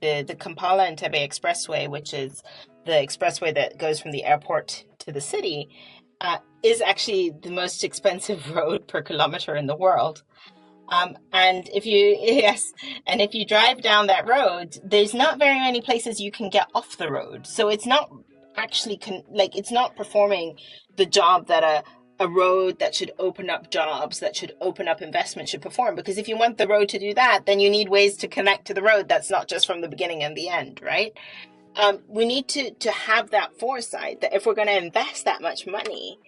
the Kampala and Tebe Expressway, which is the expressway that goes from the airport to the city, is actually the most expensive road per kilometer in the world. And if you and if you drive down that road, there's not very many places you can get off the road. So it's not actually it's not performing the job that a road that should open up jobs, that should open up investment should perform. Because if you want the road to do that, then you need ways to connect to the road. That's not just from the beginning and the end, right? We need to have that foresight that if we're going to invest that much money,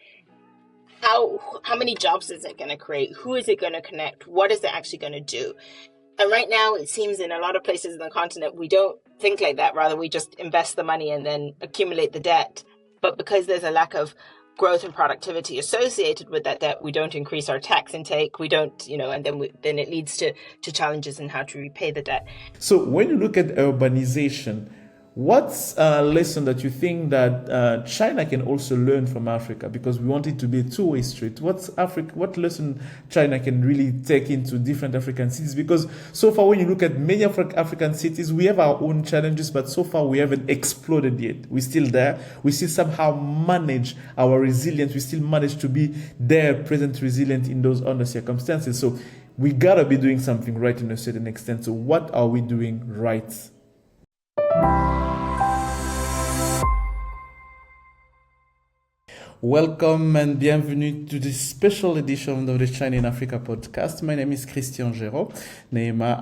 how many jobs is it going to create? Who is it going to connect? What is it actually going to do? And right now, it seems in a lot of places in the continent, we don't think like that. Rather, we just invest the money and then accumulate the debt. But because there's a lack of growth and productivity associated with that debt, we don't increase our tax intake. We don't, and then it leads to challenges in how to repay the debt. So when you look at urbanization, what's a lesson that you think that China can also learn from Africa? Because we want it to be a two-way street. What lesson China can really take into different African cities? Because so far, when you look at many African cities, we have our own challenges, but so far we haven't exploded yet. We're still there. We still somehow manage our resilience. We still manage to be there, present, resilient in those under circumstances. So we gotta be doing something right in a certain extent. So what are we doing right? Welcome and bienvenue to this special edition of the China in Africa podcast. My name is Christian Géraud.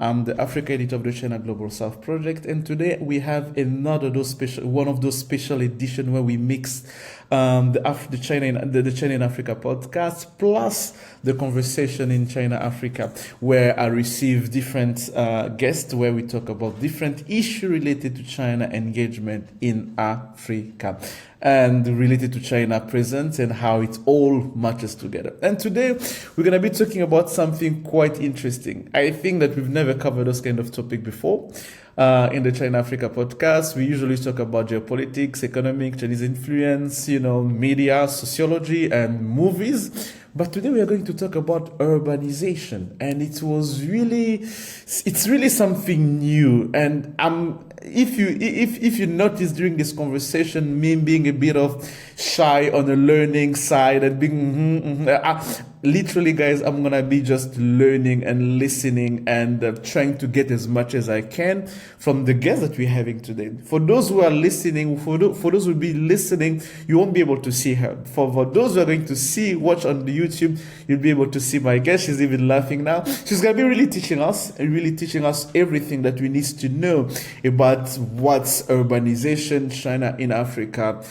I'm the Africa editor of the China Global South Project, and today we have one of those special editions where we mix the China in Africa podcast plus the conversation in China Africa, where I receive different guests where we talk about different issues related to China engagement in Africa and related to China presence and how it all matches together. And today we're going to be talking about something quite interesting. I think that we've never covered this kind of topic before. In the China Africa podcast, we usually talk about geopolitics, economic, Chinese influence, media, sociology, and movies. But today we are going to talk about urbanization, and it's really something new. And if you notice during this conversation, me being a bit of shy on the learning side and being literally, guys, I'm gonna be just learning and listening and trying to get as much as I can from the guests that we're having today. For those who are listening, for those who will be listening, you won't be able to see her. For those who are going to watch on the YouTube, you'll be able to see my guest. She's even laughing now. She's gonna be really teaching us everything that we need to know about what's urbanization, China in Africa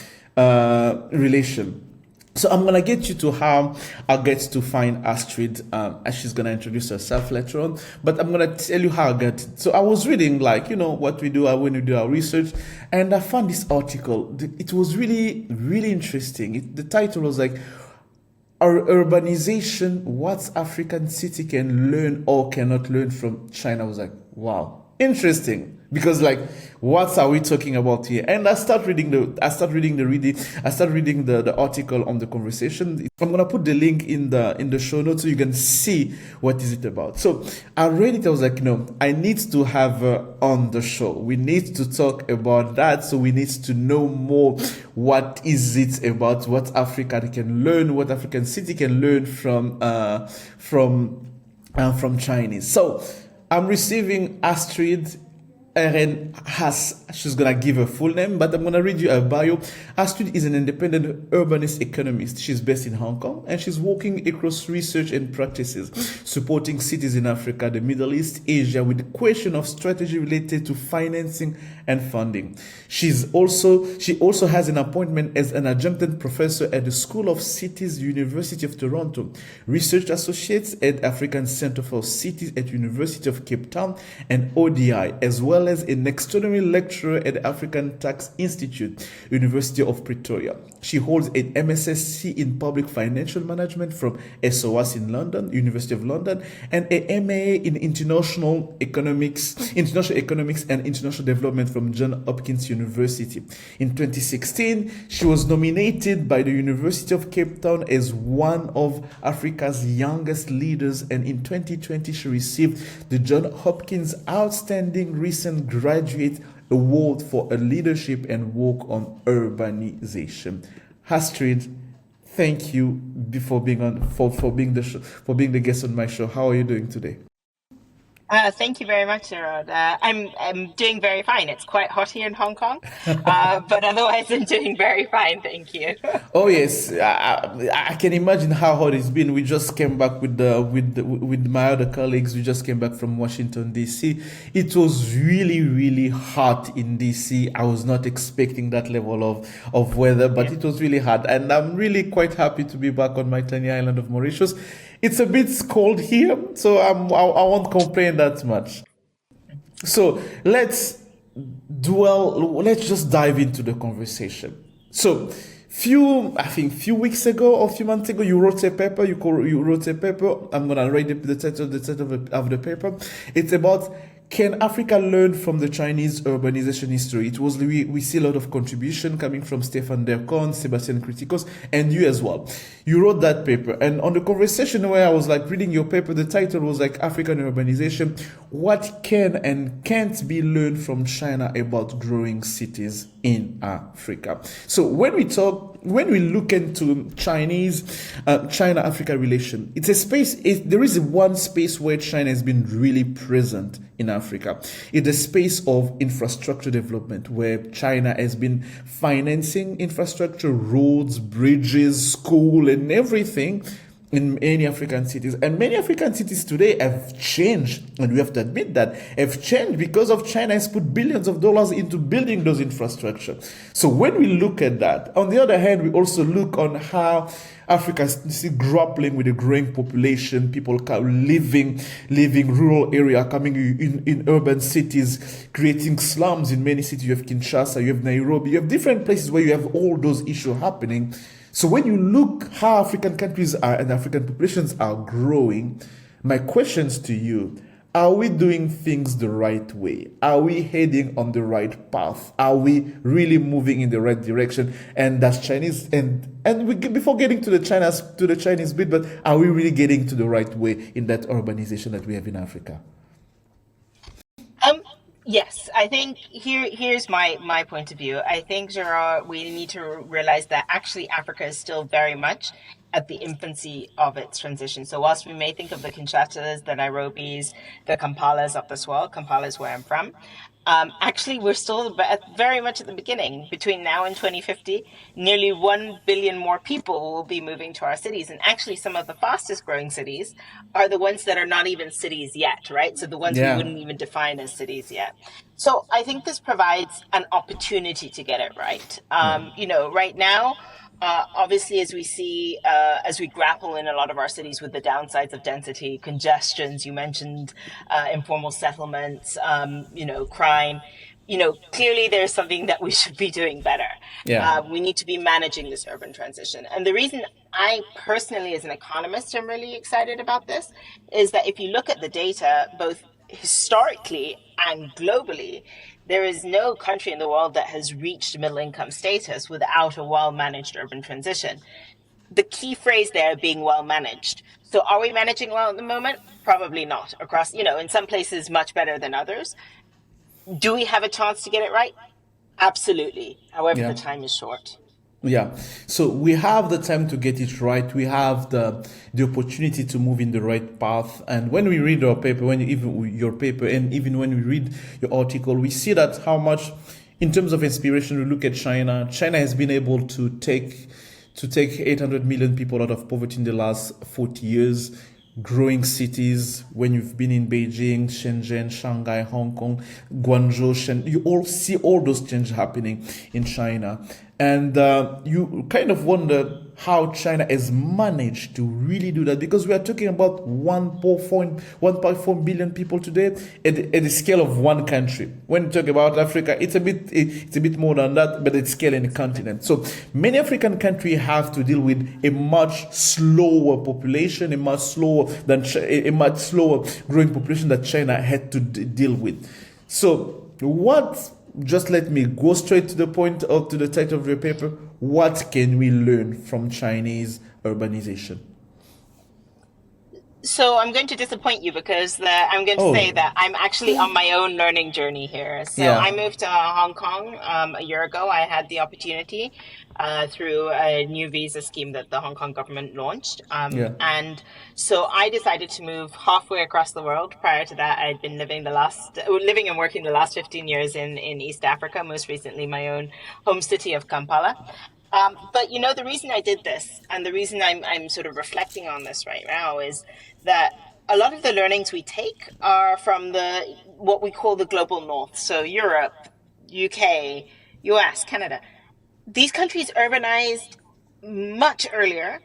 relation. So I'm going to get you to how I get to find Astrid, as she's going to introduce herself later on. But I'm going to tell you how I got it. So I was reading, what we do when we do our research, and I found this article. It was really, really interesting. The title was like, Urbanization, what African city can learn or cannot learn from China. I was like, wow, interesting. Because what are we talking about here? And I start reading the article on the conversation. I'm gonna put the link in the show notes so you can see what is it about. So I read it. I was like, no, I need to have her on the show. We need to talk about that. So we need to know more. What is it about? What Africa can learn? What African city can learn from Chinese? So I'm receiving Astrid R.N. Haas. She's going to give her full name, but I'm going to read you her bio. Astrid is an independent urbanist economist. She's based in Hong Kong, and she's working across research and practices, supporting cities in Africa, the Middle East, Asia, with the question of strategy related to financing and funding. She also has an appointment as an adjunct professor at the School of Cities, University of Toronto, research associates at African Center for Cities at University of Cape Town and ODI, as well as an extraordinary lecturer at the African Tax Institute, University of Pretoria. She holds an MSSC in Public Financial Management from SOAS in London, University of London, and an MA in International Economics and International Development from Johns Hopkins University. In 2016, she was nominated by the University of Cape Town as one of Africa's youngest leaders, and in 2020, she received the Johns Hopkins Outstanding Recent recent graduate award for a leadership and work on urbanization. Astrid, thank you for being on for being the for being the guest on my show. How are you doing today? Thank you very much, Gerard. I'm doing very fine. It's quite hot here in Hong Kong, but otherwise I'm doing very fine. Thank you. Oh yes, I can imagine how hot it's been. We just came back with my other colleagues. We just came back from Washington D.C. It was really hot in D.C. I was not expecting that level of weather, but it was really hot, and I'm really quite happy to be back on my tiny island of Mauritius. It's a bit cold here, so I won't complain that much. So let's just dive into the conversation. So I think few weeks ago or few months ago, you wrote a paper. You wrote a paper. I'm gonna read the title of the paper. It's about, can Africa learn from the Chinese urbanization history? It was we see a lot of contribution coming from Stefan Dercon, Sebastian Kritikos, and you as well. You wrote that paper, and on the conversation where I was like reading your paper, the title was like African urbanization: what can and can't be learned from China about growing cities in Africa. So when we look into China-Africa relation, it's a space. There is one space where China has been really present in Africa. It's a space of infrastructure development where China has been financing infrastructure, roads, bridges, school, and everything in many African cities. And many African cities today have changed, and we have to admit that, have changed because of China has put billions of dollars into building those infrastructure. So when we look at that, on the other hand, we also look on how Africa is grappling with a growing population, people living rural area, coming in urban cities, creating slums in many cities. You have Kinshasa, you have Nairobi, you have different places where you have all those issues happening. So when you look how African countries are and African populations are growing, my questions to you: are we doing things the right way? Are we heading on the right path? Are we really moving in the right direction? And that's Chinese before getting to the Chinese bit, but are we really getting to the right way in that urbanization that we have in Africa? Um, yes, I think here's my point of view. I think, Gerard, we need to realize that actually Africa is still very much at the infancy of its transition. So whilst we may think of the Kinshasas, the Nairobis, the Kampalas of this world, Kampala is where I'm from, actually we're still very much at the beginning. Between now and 2050, nearly 1 billion more people will be moving to our cities. And actually some of the fastest growing cities are the ones that are not even cities yet, right? So the ones we Yeah. wouldn't even define as cities yet. So I think this provides an opportunity to get it right. Right now, obviously, as we grapple in a lot of our cities with the downsides of density, congestions, you mentioned informal settlements, crime, clearly there's something that we should be doing better. Yeah. We need to be managing this urban transition. And the reason I personally, as an economist, am really excited about this is that if you look at the data, both historically and globally, there is no country in the world that has reached middle income status without a well-managed urban transition. The key phrase there being well managed. So are we managing well at the moment? Probably not. Across, in some places much better than others. Do we have a chance to get it right? Absolutely. However, Yeah. the time is short. Yeah, so we have the time to get it right. We have the opportunity to move in the right path. And when we read our paper, your paper, and even when we read your article, we see that how much, in terms of inspiration, we look at China. China has been able to take 800 million people out of poverty in the last 40 years. Growing cities, when you've been in Beijing, Shenzhen, Shanghai, Hong Kong, Guangzhou, you all see all those changes happening in China. And you kind of wonder how China has managed to really do that, because we are talking about 1.4 billion people today at the scale of one country. When you talk about Africa, it's a bit more than that, but it's scale in the continent. So many African countries have to deal with a much slower population, a much slower growing population that China had to deal with. So just let me go straight to the point of to the title of your paper. What can we learn from Chinese urbanization? So I'm going to disappoint you because I'm going to say Oh, that I'm actually on my own learning journey here. So I yeah, moved to Hong Kong a year ago. I had the opportunity through a new visa scheme that the Hong Kong government launched. yeah, And so I decided to move halfway across the world. Prior to that, I'd been living and working the last 15 years in East Africa, most recently my own home city of Kampala. But you know, the reason I did this and the reason I'm sort of reflecting on this right now is that a lot of the learnings we take are from the what we call the global north. So Europe, UK, US, Canada. These countries urbanized much earlier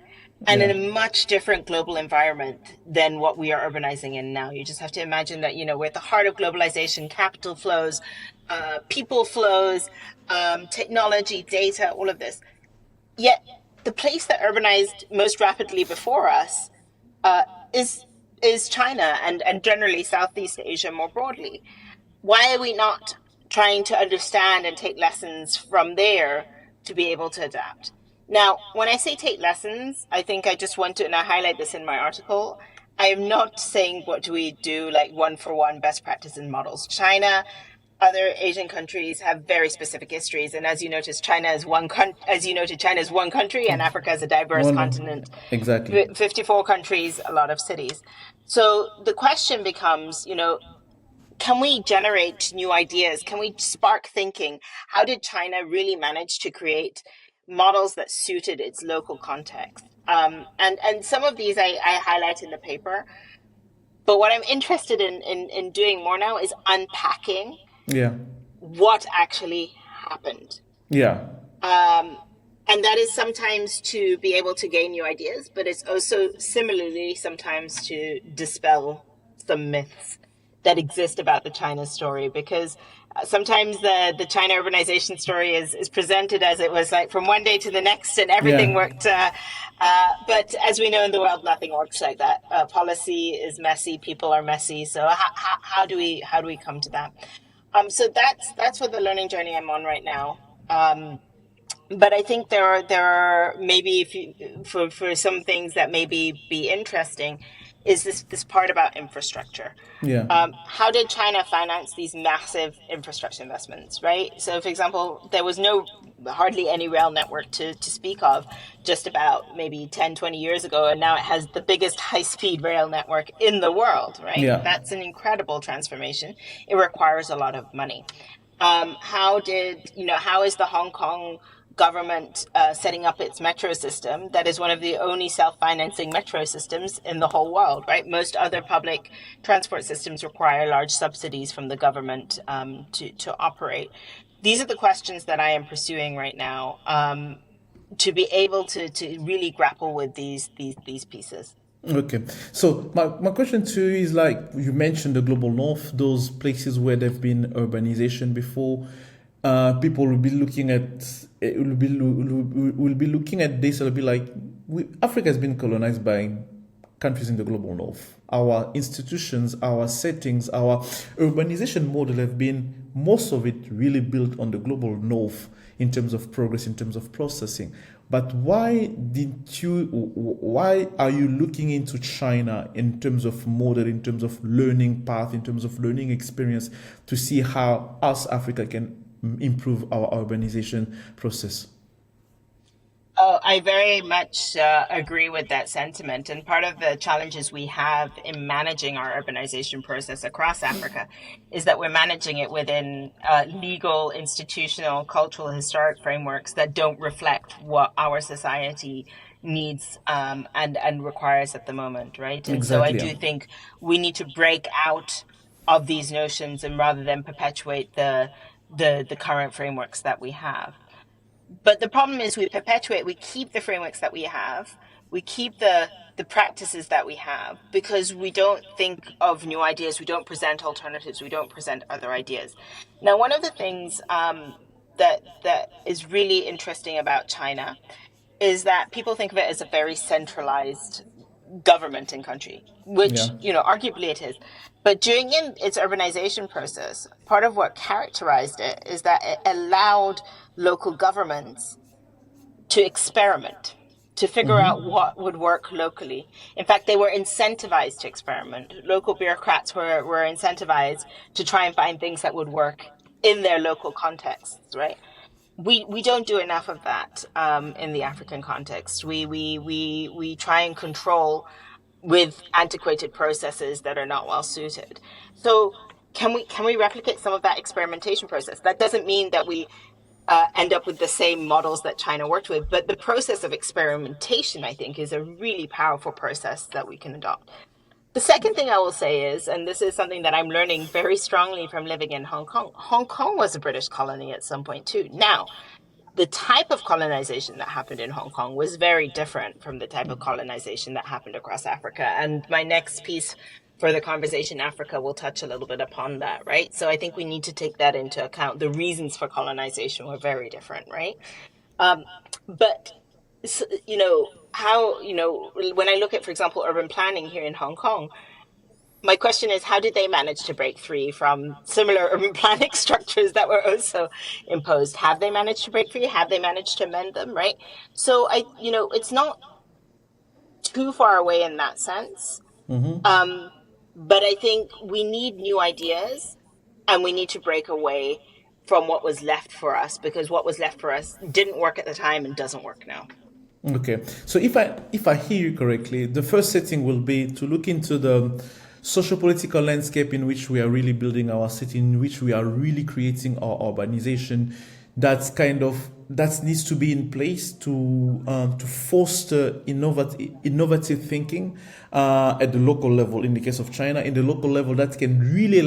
and in yeah, a much different global environment than what we are urbanizing in now. You just have to imagine that, you know, we're at the heart of globalization, capital flows, people flows, technology, data, all of this. Yet the place that urbanized most rapidly before us uh, is China and generally Southeast Asia more broadly. Why are we not trying to understand and take lessons from there to be able to adapt? Now, when I say take lessons, I think I just want to, and I highlight this in my article, I am not saying what do we do like one for one best practice and models. China, other Asian countries have very specific histories, and as you noticed, China is one country, and Africa is a diverse one, continent, exactly. 54 countries, a lot of cities. So the question becomes, you know, can we generate new ideas? Can we spark thinking? How did China really manage to create models that suited its local context? And some of these I highlight in the paper. But what I'm interested in doing more now is unpacking Yeah, what actually happened. yeah, Um, and that is sometimes to be able to gain new ideas, but it's also similarly sometimes to dispel some myths that exist about the China story, because sometimes the China urbanization story is presented as it was like from one day to the next and everything yeah. worked. But as we know in the world, nothing works like that. Policy is messy, people are messy. So how do we come to that? So that's what the learning journey I'm on right now. But I think there are maybe if you for some things that maybe be interesting is this part about infrastructure. Yeah, How did China finance these massive infrastructure investments, right? So, for example, there was hardly any rail network to speak of just about maybe 10, 20 years ago, and now it has the biggest high-speed rail network in the world, right? yeah. That's an incredible transformation. It requires a lot of money. How is the Hong Kong government setting up its metro system that is one of the only self-financing metro systems in the whole world, right? Most other public transport systems require large subsidies from the government to operate. These are the questions that I am pursuing right now to be able to really grapple with these pieces. Okay. So my question to you is like you mentioned the global north, those places where there've been urbanization before. People will be looking at will be looking at this and will be like, Africa has been colonized by countries in the global north. Our institutions, our settings, our urbanization model have been most of it really built on the global north in terms of progress, in terms of processing. But why are you looking into China in terms of model, in terms of learning path, in terms of learning experience to see how us Africa can improve our urbanization process? Oh, I very much agree with that sentiment. And part of the challenges we have in managing our urbanization process across Africa is that we're managing it within legal, institutional, cultural, historic frameworks that don't reflect what our society needs and requires at the moment, right? And so I Exactly. Yeah. do think we need to break out of these notions and rather than perpetuate the current frameworks that we have. But the problem is we keep the frameworks that we have, we keep the practices that we have because we don't think of new ideas, we don't present alternatives, we don't present other ideas. Now, one of the things that is really interesting about China is that people think of it as a very centralized government and country, Yeah. which, you know, arguably it is. But during its urbanization process, part of what characterized it is that it allowed local governments to experiment. to figure out what would work locally. In fact, they were incentivized to experiment. Local bureaucrats were incentivized to try and find things that would work in their local contexts, right? We don't do enough of that in the African context. We try and control with antiquated processes that are not well suited. So can we replicate some of that experimentation process? That doesn't mean that we end up with the same models that China worked with, but the process of experimentation, I think, is a really powerful process that we can adopt. The second thing I will say is, and this is something that I'm learning very strongly from living in Hong Kong, Hong Kong was a British colony at some point too. Now, the type of colonization that happened in Hong Kong was very different from the type of colonization that happened across Africa. And my next piece for the conversation, Africa, will touch a little bit upon that, right? So I think we need to take that into account. The reasons for colonization were very different, right? But when I look at, for example, urban planning here in Hong Kong, my question is, how did they manage to break free from similar urban planning structures that were also imposed? Have they managed to break free? Have they managed to amend them, right? So it's not too far away in that sense. But I think we need new ideas, and we need to break away from what was left for us, because what was left for us didn't work at the time and doesn't work now. Okay, so if I hear you correctly, the first setting will be to look into the socio-political landscape in which we are really building our city, in which we are really creating our urbanization. That needs to be in place to foster innovative thinking at the local level. In the case of China, in the local level, that can really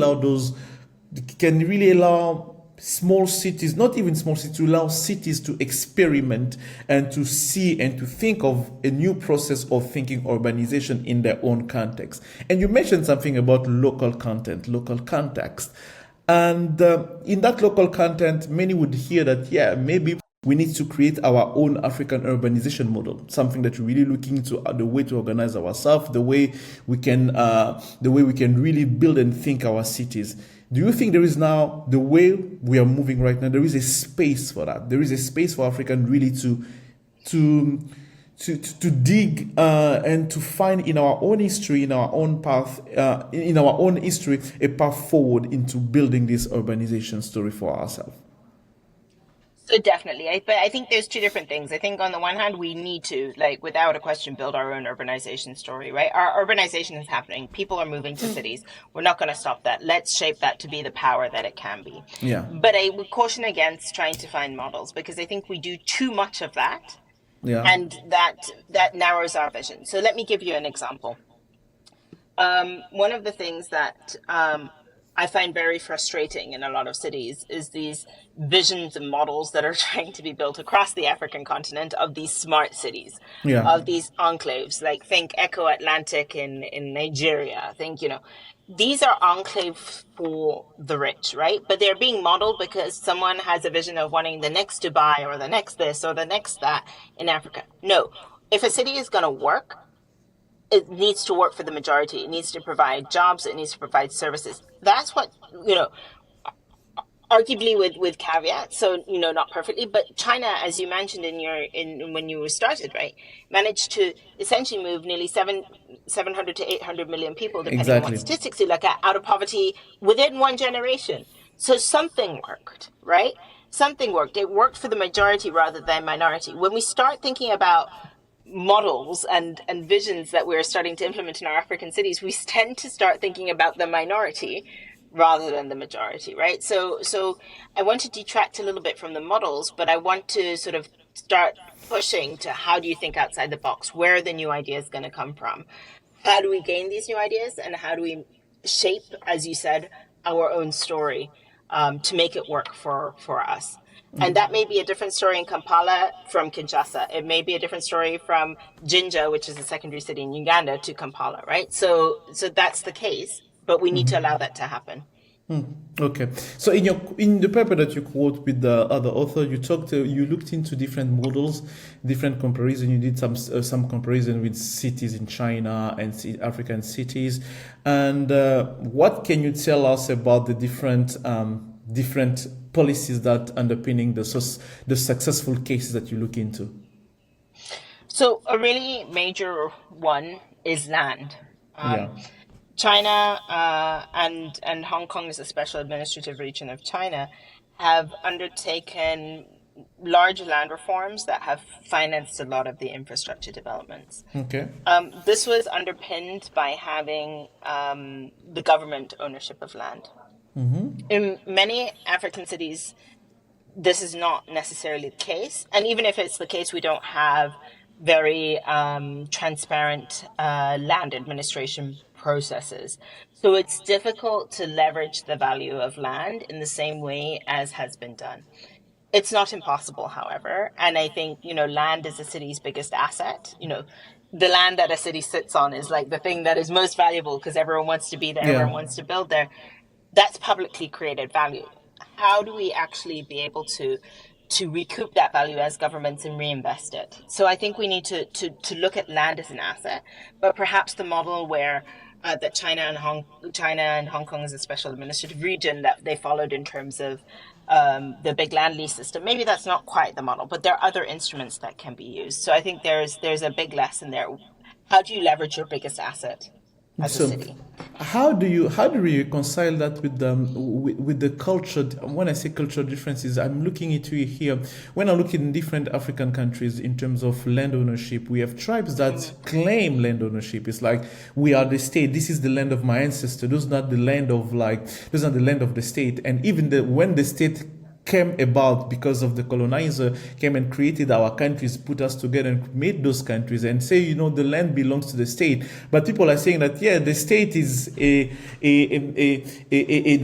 allow small cities, not even small cities, to allow cities to experiment and to see and to think of a new process of thinking urbanization in their own context. And you mentioned something about local content, local context. And in that local content, many would hear that, maybe we need to create our own African urbanization model, something that we're really looking into the way to organize ourselves, the way we can really build and think our cities. Do you think there is now, the way we are moving right now, there is a space for that? There is a space for African really to dig and to find in our own history, in our own path, in our own history, a path forward into building this urbanization story for ourselves? So definitely. But I think there's two different things. I think on the one hand, we need to, without a question, build our own urbanization story, right? Our urbanization is happening. People are moving to cities. We're not going to stop that. Let's shape that to be the power that it can be. Yeah. But I would caution against trying to find models, because I think we do too much of that. Yeah. And that narrows our vision. So let me give you an example. One of the things that I find very frustrating in a lot of cities is these visions and models that are trying to be built across the African continent of these smart cities, of these enclaves, think Echo Atlantic in Nigeria. These are enclaves for the rich, right? But they're being modeled because someone has a vision of wanting the next Dubai or the next this or the next that in Africa. No, if a city is going to work, it needs to work for the majority. It needs to provide jobs. It needs to provide services. That's what, arguably with caveats, so, not perfectly, but China, as you mentioned when you started, right, managed to essentially move nearly 700 to 800 million people, depending on what statistics you look at, out of poverty within one generation. So something worked, right? Something worked. It worked for the majority rather than minority. When we start thinking about models and visions that we're starting to implement in our African cities, we tend to start thinking about the minority rather than the majority, right? So I want to detract a little bit from the models, but I want to sort of start pushing to how do you think outside the box? Where are the new ideas going to come from? How do we gain these new ideas? And how do we shape, as you said, our own story to make it work for us? And that may be a different story in Kampala from Kinshasa. It may be a different story from Jinja, which is a secondary city in Uganda, to Kampala, right? So that's the case, but we need to allow that to happen. Okay. So in the paper that you quote with the other author, you looked into different models, different comparison. You did some comparison with cities in China and African cities. And what can you tell us about the different policies that underpinning the successful cases that you look into? So a really major one is land. Yeah. China and Hong Kong as a special administrative region of China have undertaken large land reforms that have financed a lot of the infrastructure developments. Okay. This was underpinned by having the government ownership of land. In many African cities, this is not necessarily the case. And even if it's the case, we don't have very transparent land administration processes. So it's difficult to leverage the value of land in the same way as has been done. It's not impossible, however. And I think, land is a city's biggest asset. The land that a city sits on is like the thing that is most valuable because everyone wants to be there, Yeah. everyone wants to build there. That's publicly created value. How do we actually be able to recoup that value as governments and reinvest it? So I think we need to look at land as an asset, but perhaps the model where that China and Hong Kong as a special administrative region that they followed in terms of the big land lease system. Maybe that's not quite the model, but there are other instruments that can be used. So I think there's a big lesson there. How do you leverage your biggest asset as a So, city? how do you reconcile that with the culture? When I say cultural differences, I'm looking at you here. When I look in different African countries in terms of land ownership, we have tribes that claim land ownership. It's like we are the state. This is the land of my ancestor. This is not the land of this is not the land of the state. And even when the state came about because of the colonizer came and created our countries, put us together and made those countries and say, the land belongs to the state. But people are saying that, yeah, the state is an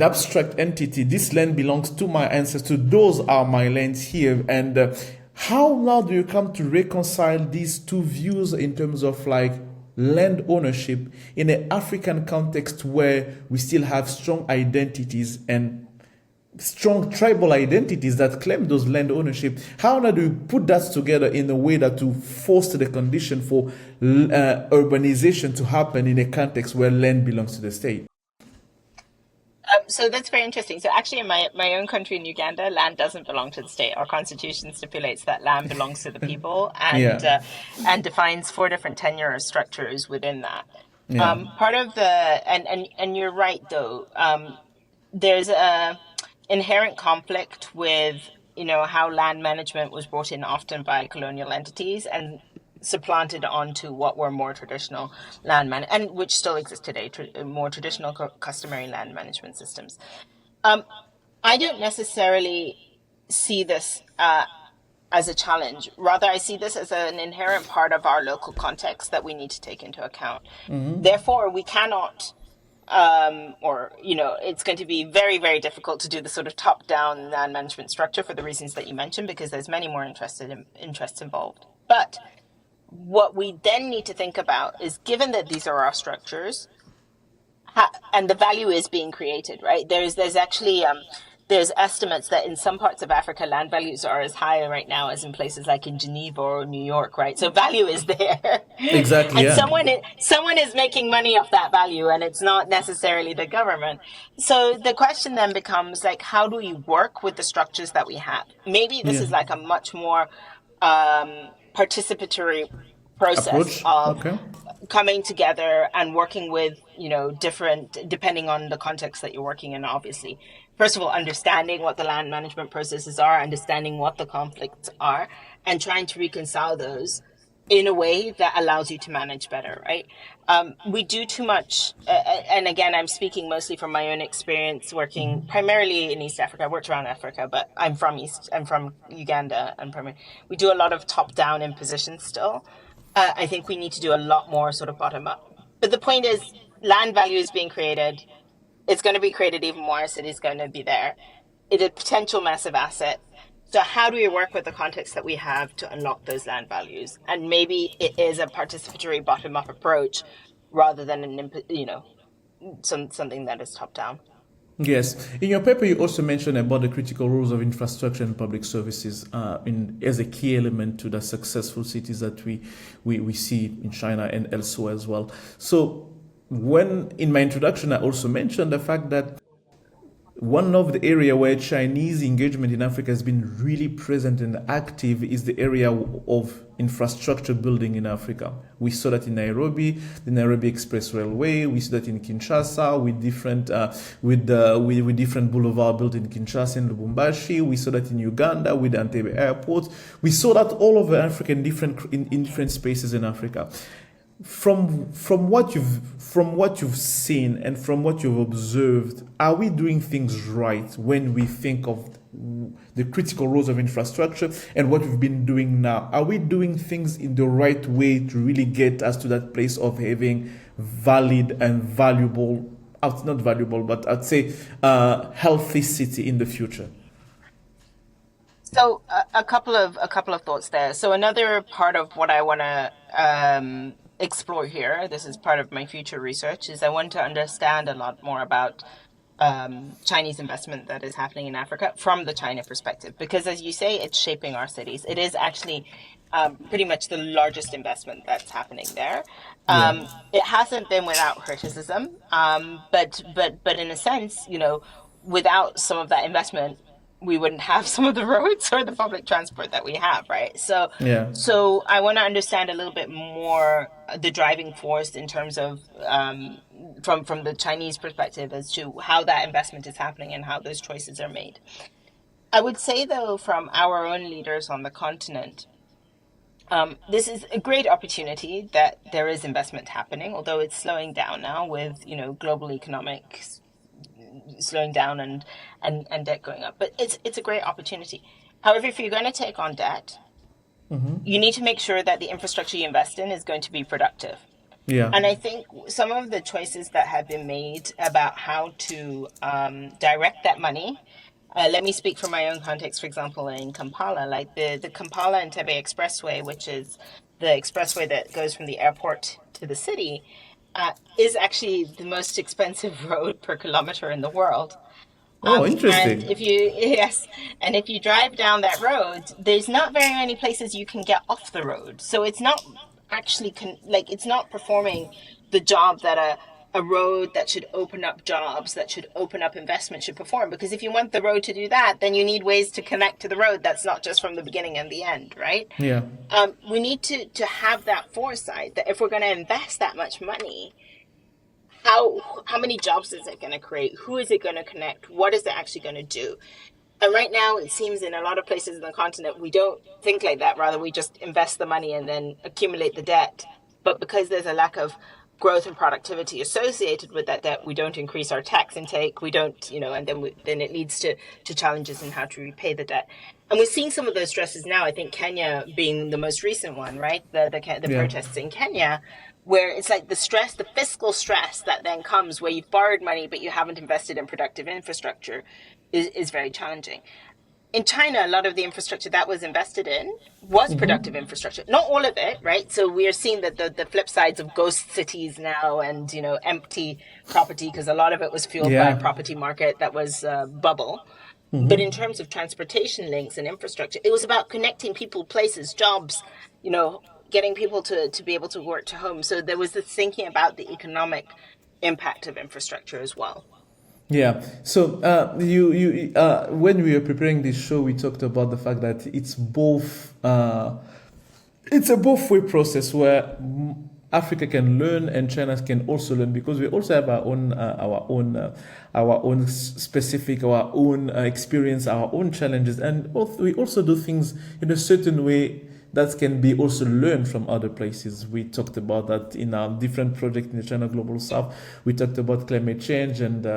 abstract entity. This land belongs to my ancestors. Those are my lands here. And how now do you come to reconcile these two views in terms of land ownership in an African context where we still have strong identities and strong tribal identities that claim those land ownership? How now do you put that together in a way that to foster the condition for urbanization to happen in a context where land belongs to the state? So that's very interesting. So actually, in my own country in Uganda, land doesn't belong to the state. Our constitution stipulates that land belongs to the people, and Yeah. and defines four different tenure structures within that. Yeah. Part of the and you're right though. There's a inherent conflict with how land management was brought in often by colonial entities and supplanted onto what were more traditional and which still exist today, more traditional customary land management systems. I don't necessarily see this as a challenge. Rather, I see this as an inherent part of our local context that we need to take into account. Therefore, we cannot it's going to be very, very difficult to do the sort of top-down land management structure for the reasons that you mentioned, because there's many more interests involved. But what we then need to think about is, given that these are our structures, and the value is being created, right? There's actually there's estimates that in some parts of Africa, land values are as high right now as in places like in Geneva or New York, right? So value is there. Exactly. And Yeah. someone is making money off that value, and it's not necessarily the government. So the question then becomes how do we work with the structures that we have? Maybe this Yeah. is a much more participatory process Approach. of Okay. coming together and working with different, depending on the context that you're working in, obviously. First of all, understanding what the land management processes are, understanding what the conflicts are, and trying to reconcile those in a way that allows you to manage better, right? We do too much, and again, I'm speaking mostly from my own experience working primarily in East Africa. I worked around Africa, but I'm from Uganda, and we do a lot of top-down imposition still. I think we need to do a lot more sort of bottom-up. But the point is, land value is being created. It's going to be created even more as it is going to be there. It's a potential massive asset. So how do we work with the context that we have to unlock those land values? And maybe it is a participatory bottom-up approach rather than something that is top-down. Yes. In your paper, you also mentioned about the critical roles of infrastructure and public services as a key element to the successful cities that we see in China and elsewhere as well. So when in my introduction, I also mentioned the fact that One of the area where Chinese engagement in Africa has been really present and active is the area of infrastructure building in Africa. We saw that in Nairobi, the Nairobi Express Railway. We saw that in Kinshasa with different boulevard built in Kinshasa and Lubumbashi. We saw that in Uganda with Entebbe Airport. We saw that all over Africa in different spaces in Africa. From what you've seen and from what you've observed, are we doing things right when we think of the critical roles of infrastructure and what we've been doing now? Are we doing things in the right way to really get us to that place of having valid and valuable, not valuable, but I'd say healthy city in the future? So a couple of thoughts there. So another part of what I want to explore here, this is part of my future research, is I want to understand a lot more about Chinese investment that is happening in Africa from the China perspective. Because as you say, it's shaping our cities. It is actually pretty much the largest investment that's happening there. Yeah. It hasn't been without criticism, but in a sense, without some of that investment, we wouldn't have some of the roads or the public transport that we have, right? So, Yeah. so I want to understand a little bit more the driving force in terms of from the Chinese perspective as to how that investment is happening and how those choices are made. I would say though, from our own leaders on the continent, this is a great opportunity that there is investment happening, although it's slowing down now with global economics slowing down and debt going up. But it's a great opportunity. However, if you're going to take on debt, you need to make sure that the infrastructure you invest in is going to be productive. Yeah. And I think some of the choices that have been made about how to direct that money, let me speak from my own context, for example, in Kampala, like the Kampala and Entebbe Expressway, which is the expressway that goes from the airport to the city, is actually the most expensive road per kilometer in the world. Oh, And interesting. if you, yes, and if you drive down that road, there's not very many places you can get off the road. So it's not actually like it's not performing the job that a road that should open up jobs, that should open up investment should perform. Because if you want the road to do that, then you need ways to connect to the road. That's not just from the beginning and the end, right? Yeah. We need to have that foresight that if we're going to invest that much money, how many jobs is it going to create? Who is it going to connect? What is it actually going to do? And right now, it seems in a lot of places in the continent, we don't think like that. Rather, we just invest the money and then accumulate the debt. But because there's a lack of growth and productivity associated with that debt, we don't increase our tax intake. We don't, and then it leads to challenges in how to repay the debt. And we're seeing some of those stresses now. I think Kenya being the most recent one, right? The Yeah. protests in Kenya, where it's like the fiscal stress that then comes where you've borrowed money, but you haven't invested in productive infrastructure is very challenging. In China, a lot of the infrastructure that was invested in was productive infrastructure. Not all of it, right? So we are seeing that the flip sides of ghost cities now and, empty property, because a lot of it was fueled by a Yeah. property market that was bubble. But in terms of transportation links and infrastructure, it was about connecting people, places, jobs, getting people to be able to work to home. So there was this thinking about the economic impact of infrastructure as well. Yeah. So you when we were preparing this show, we talked about the fact that it's a both way process where Africa can learn and China can also learn because we also have our own specific, our own experience, our own challenges, and we also do things in a certain way that can be also learned from other places. We talked about that in our different project in the China Global South. We talked about climate change and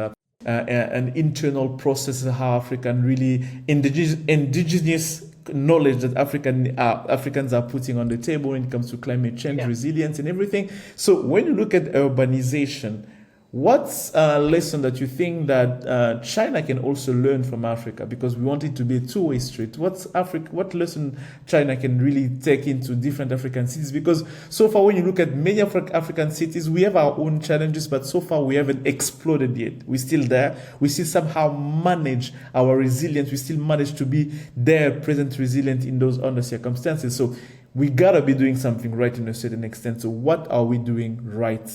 an internal process, how African really indigenous knowledge that Africans are putting on the table when it comes to climate change, Yeah. resilience, and everything. So when you look at urbanization, what's a lesson that you think that China can also learn from Africa? Because we want it to be a two-way street. What lesson China can really take into different African cities? Because so far, when you look at many African cities, we have our own challenges, but so far we haven't exploded yet. We're still there. We still somehow manage our resilience. We still manage to be there, present, resilient in those under circumstances. So we gotta be doing something right in a certain extent. So what are we doing right?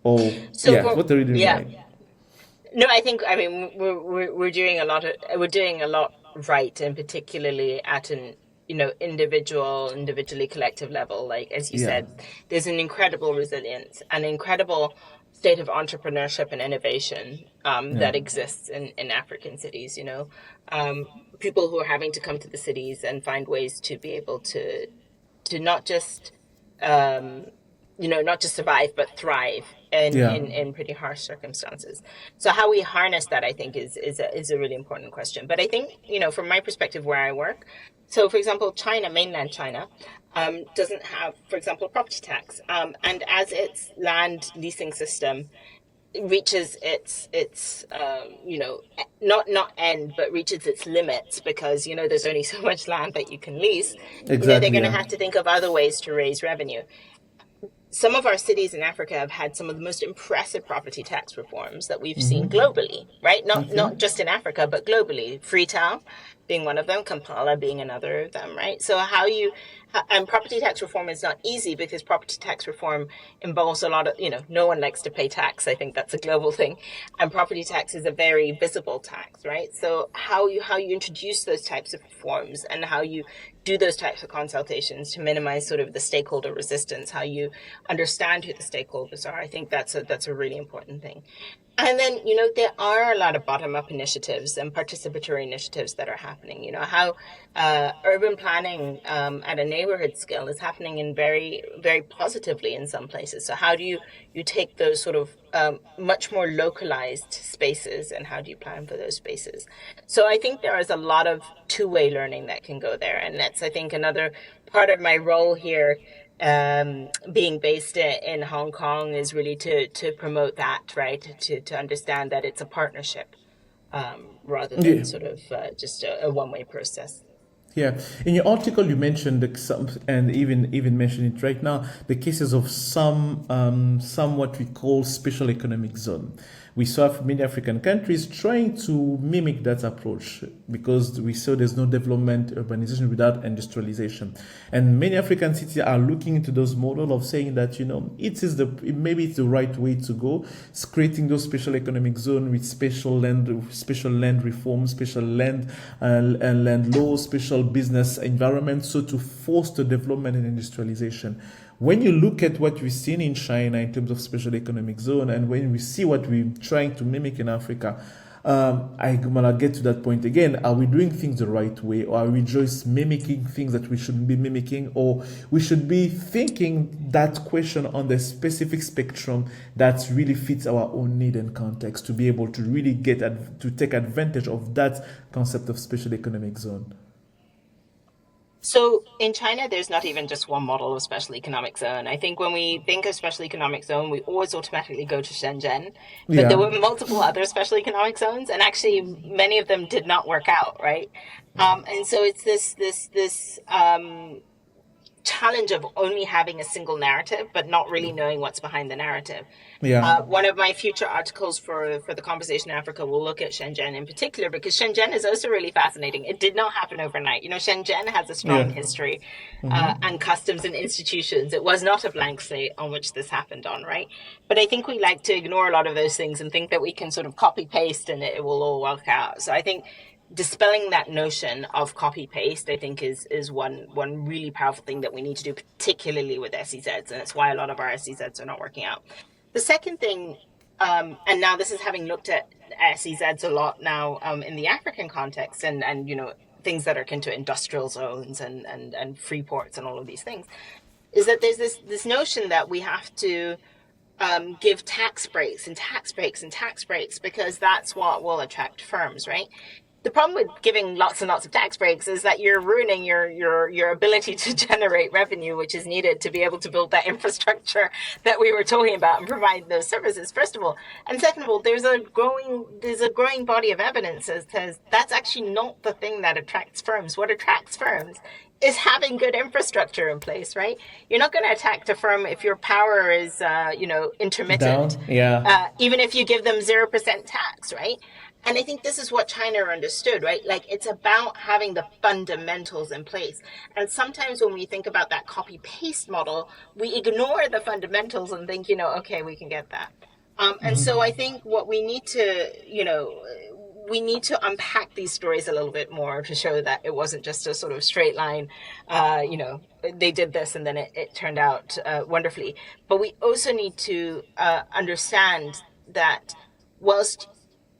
Oh, So yeah, what are we doing yeah, right? No, I mean, we're doing a lot right, and particularly at an, individually collective level. Like, as you Yeah, said, there's an incredible resilience, an incredible state of entrepreneurship and innovation yeah, that exists in African cities, um, people who are having to come to the cities and find ways to be able to not just um, not just survive but thrive yeah, in pretty harsh circumstances. So how we harness that, I think, is a really important question. But I think, from my perspective, where I work, so for example, China, mainland China, doesn't have, for example, property tax, and as its land leasing system reaches its not end but reaches its limits, because there's only so much land that you can lease. They're exactly. going to Yeah, have to think of other ways to raise revenue. Some of our cities in Africa have had some of the most impressive property tax reforms that we've seen globally, right? okay. Not just in Africa, but globally. Freetown being one of them, Kampala being another of them, right? So and property tax reform is not easy, because property tax reform involves a lot of, no one likes to pay tax. I think that's a global thing. And property tax is a very visible tax, right? So how you introduce those types of reforms, and how you do those types of consultations to minimize sort of the stakeholder resistance, how you understand who the stakeholders are. I think that's a really important thing. And then, there are a lot of bottom-up initiatives and participatory initiatives that are happening. How urban planning at a neighborhood scale is happening in very, very positively in some places. So how do you take those sort of much more localized spaces, and how do you plan for those spaces? So I think there is a lot of two-way learning that can go there. And that's, I think, another part of my role here, being based in Hong Kong, is really to promote that, right? To understand that it's a partnership, rather than Yeah. sort of just a one-way process. Yeah, in your article you mentioned some, and even mentioned it right now, the cases of some what we call special economic zone. We saw many African countries trying to mimic that approach, because we saw there's no development, urbanization without industrialization, and many African cities are looking into those models of saying that maybe it's the right way to go. It's creating those special economic zone with special land reform, special land and land laws, special business environment, so to foster development and industrialization. When you look at what we've seen in China in terms of special economic zone, and when we see what we're trying to mimic in Africa, I'm gonna get to that point again. Are we doing things the right way, or are we just mimicking things that we shouldn't be mimicking, or we should be thinking that question on the specific spectrum that really fits our own need and context, to be able to really to take advantage of that concept of special economic zone? So in China, there's not even just one model of special economic zone. I think when we think of special economic zone, we always automatically go to Shenzhen. But there Yeah, were multiple other special economic zones, and actually many of them did not work out, right? And so it's this challenge of only having a single narrative, but not really knowing what's behind the narrative. yeah, One of my future articles for the Conversation Africa will look at Shenzhen in particular, because Shenzhen is also really fascinating. It did not happen overnight. Shenzhen has a yeah. strong history and customs and institutions. It was not a blank slate on which this happened on, right? But I think we like to ignore a lot of those things and think that we can sort of copy paste and it will all work out. So I think dispelling that notion of copy paste, I think, is one really powerful thing that we need to do, particularly with SEZs, and it's why a lot of our SEZs are not working out. The second thing, and now this is having looked at SEZs a lot now in the African context, and things that are akin to industrial zones and free ports and all of these things, is that there's this notion that we have to give tax breaks and tax breaks and tax breaks, because that's what will attract firms, right? The problem with giving lots and lots of tax breaks is that you're ruining your ability to generate revenue, which is needed to be able to build that infrastructure that we were talking about and provide those services, first of all. And second of all, there's a growing body of evidence that says that's actually not the thing that attracts firms. What attracts firms is having good infrastructure in place, right? You're not going to attract a firm if your power is, intermittent, Down, yeah, even if you give them 0% tax, right? And I think this is what China understood, right? Like, it's about having the fundamentals in place. And sometimes when we think about that copy paste model, we ignore the fundamentals and think, okay, we can get that. And so I think what we need to, we need to unpack these stories a little bit more to show that it wasn't just a sort of straight line, they did this and then it turned out wonderfully. But we also need to understand that whilst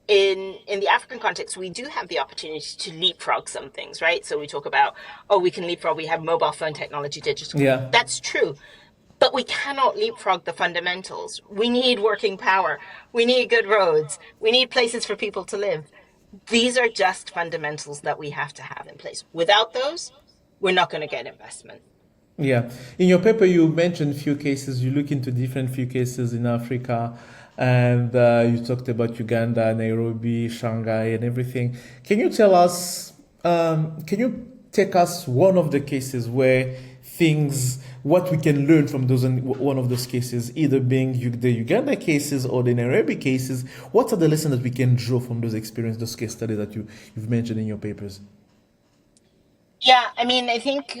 in the African context, we do have the opportunity to leapfrog some things, right? So we talk about, oh, we can leapfrog, we have mobile phone technology, digital. Yeah. That's true. But we cannot leapfrog the fundamentals. We need working power. We need good roads. We need places for people to live. These are just fundamentals that we have to have in place. Without those, we're not going to get investment. Yeah. In your paper, you mentioned few cases. You look into different few cases in Africa, and you talked about Uganda, Nairobi, Shanghai, and everything. Can you tell us? Can you take us one of the cases where what we can learn from one of those cases, either being the Uganda cases or the Nairobi cases? What are the lessons that we can draw from those experiences, those case studies that you've mentioned in your papers? Yeah, I mean, I think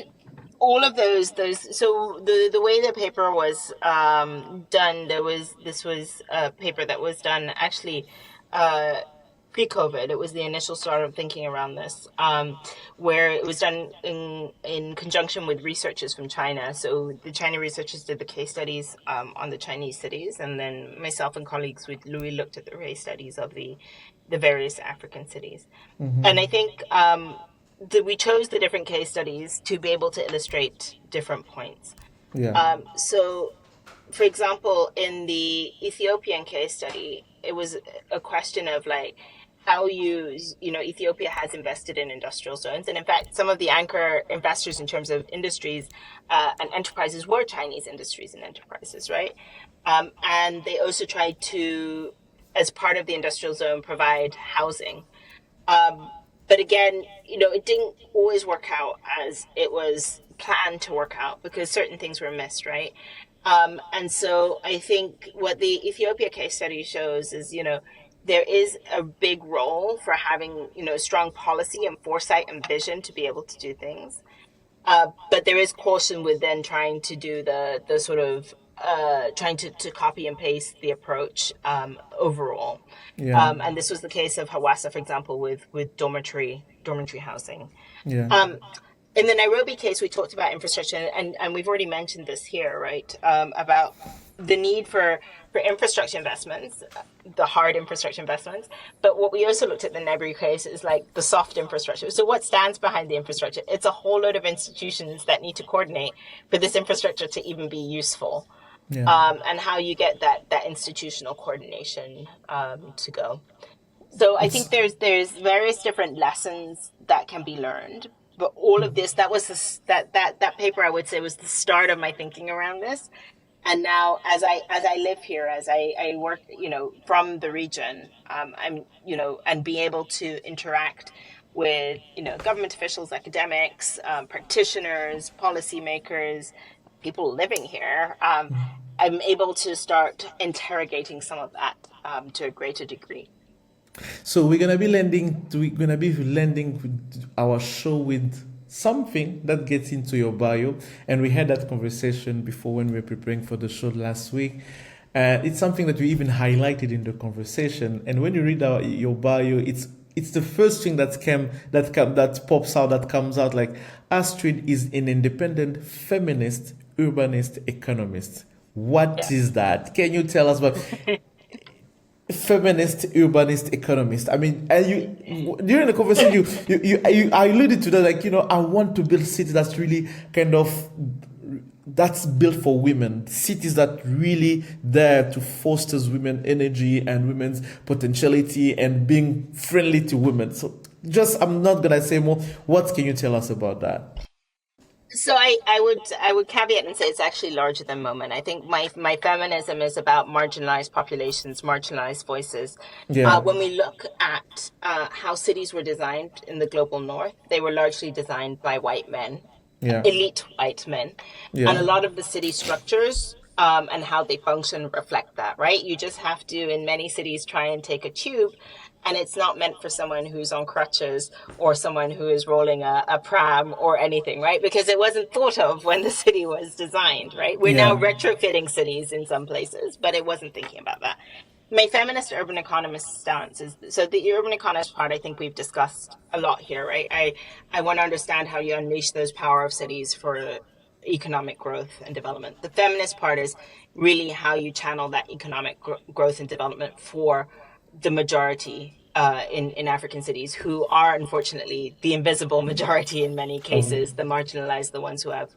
all of those so the way the paper was done, this was a paper that was done actually pre-COVID. It was the initial start of thinking around this, where it was done in conjunction with researchers from China. So the China researchers did the case studies on the Chinese cities, and then myself and colleagues we looked at the case studies of the various African cities. And I think we chose the different case studies to be able to illustrate different points. Yeah. So, for example, in the Ethiopian case study, it was a question of like how Ethiopia has invested in industrial zones. And in fact, some of the anchor investors in terms of industries and enterprises were Chinese industries and enterprises, right? And they also tried to, as part of the industrial zone, provide housing. But again, it didn't always work out as it was planned to work out because certain things were missed, right? And so I think what the Ethiopia case study shows is, there is a big role for having, strong policy and foresight and vision to be able to do things. But there is caution with then trying to do the sort of trying to copy and paste the approach overall. Yeah. And this was the case of Hawassa, for example, with dormitory housing. Yeah. In the Nairobi case, we talked about infrastructure, and we've already mentioned this here, right? About the need for infrastructure investments, the hard infrastructure investments. But what we also looked at the Nairobi case is like the soft infrastructure. So what stands behind the infrastructure? It's a whole load of institutions that need to coordinate for this infrastructure to even be useful. Yeah. And how you get that institutional coordination to go. So I think there's various different lessons that can be learned. But all of this, that paper, I would say, was the start of my thinking around this. And now, as I live here, as I work, from the region, I'm, and be able to interact with, government officials, academics, practitioners, policymakers, people living here, I'm able to start interrogating some of that to a greater degree. So we're gonna be landing our show with something that gets into your bio, and we had that conversation before when we were preparing for the show last week. It's something that we even highlighted in the conversation. And when you read your bio, it's the first thing that pops out, that comes out, like Astrid is an independent feminist urbanist economist. What is that? Can you tell us about feminist urbanist economist? I mean, and you during the conversation you alluded to that, like, I want to build cities that's really that's built for women, cities that really there to foster women energy and women's potentiality and being friendly to women. So I'm not gonna say more. What can you tell us about that? So I would caveat and say it's actually larger than moment. I think my feminism is about marginalized populations, marginalized voices. Yeah. When we look at how cities were designed in the global north, they were largely designed by white men, elite white men. Yeah. And a lot of the city structures and how they function reflect that, right? You just have to, in many cities, try and take a tube, and it's not meant for someone who's on crutches or someone who is rolling a pram or anything, right? Because it wasn't thought of when the city was designed, right? We're now retrofitting cities in some places, but it wasn't thinking about that. My feminist urban economist stance is so the urban economist part I think we've discussed a lot here, right? I want to understand how you unleash those power of cities for economic growth and development. The feminist part is really how you channel that economic growth and development for the majority in African cities, who are unfortunately the invisible majority in many cases, the marginalized, the ones who have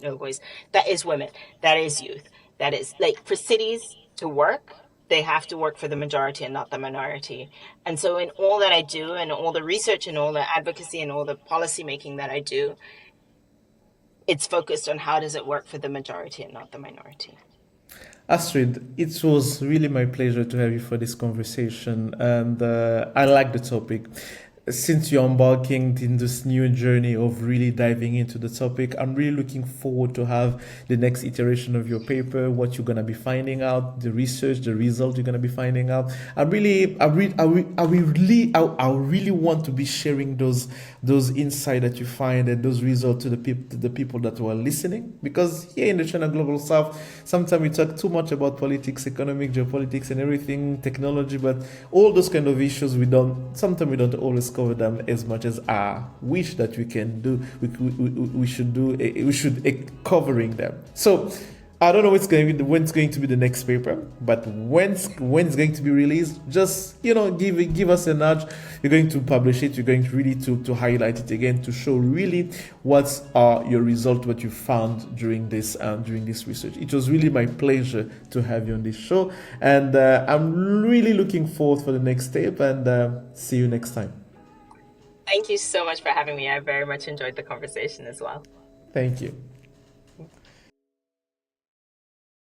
no voice. That is women, that is youth, that is like for cities to work, they have to work for the majority and not the minority. And so in all that I do and all the research and all the advocacy and all the policy making that I do, it's focused on how does it work for the majority and not the minority. Astrid, it was really my pleasure to have you for this conversation, and I like the topic. Since you're embarking in this new journey of really diving into the topic, I'm really looking forward to have the next iteration of your paper, what you're gonna be finding out, the research, the result you're gonna be finding out. I really want to be sharing those insights that you find and those results to the people that were listening. Because here in the China Global South, sometimes we talk too much about politics, economic, geopolitics, and everything, technology, but all those kind of issues sometimes we don't always cover them as much as I wish that we can do. We should covering them. So I don't know when it's going to be the next paper, but when it's going to be released, just give us a nudge. You're going to publish it. You're going to really to highlight it again to show really what's your result, what you found during this research. It was really my pleasure to have you on this show, and I'm really looking forward for the next step. And see you next time. Thank you so much for having me. I very much enjoyed the conversation as well. Thank you.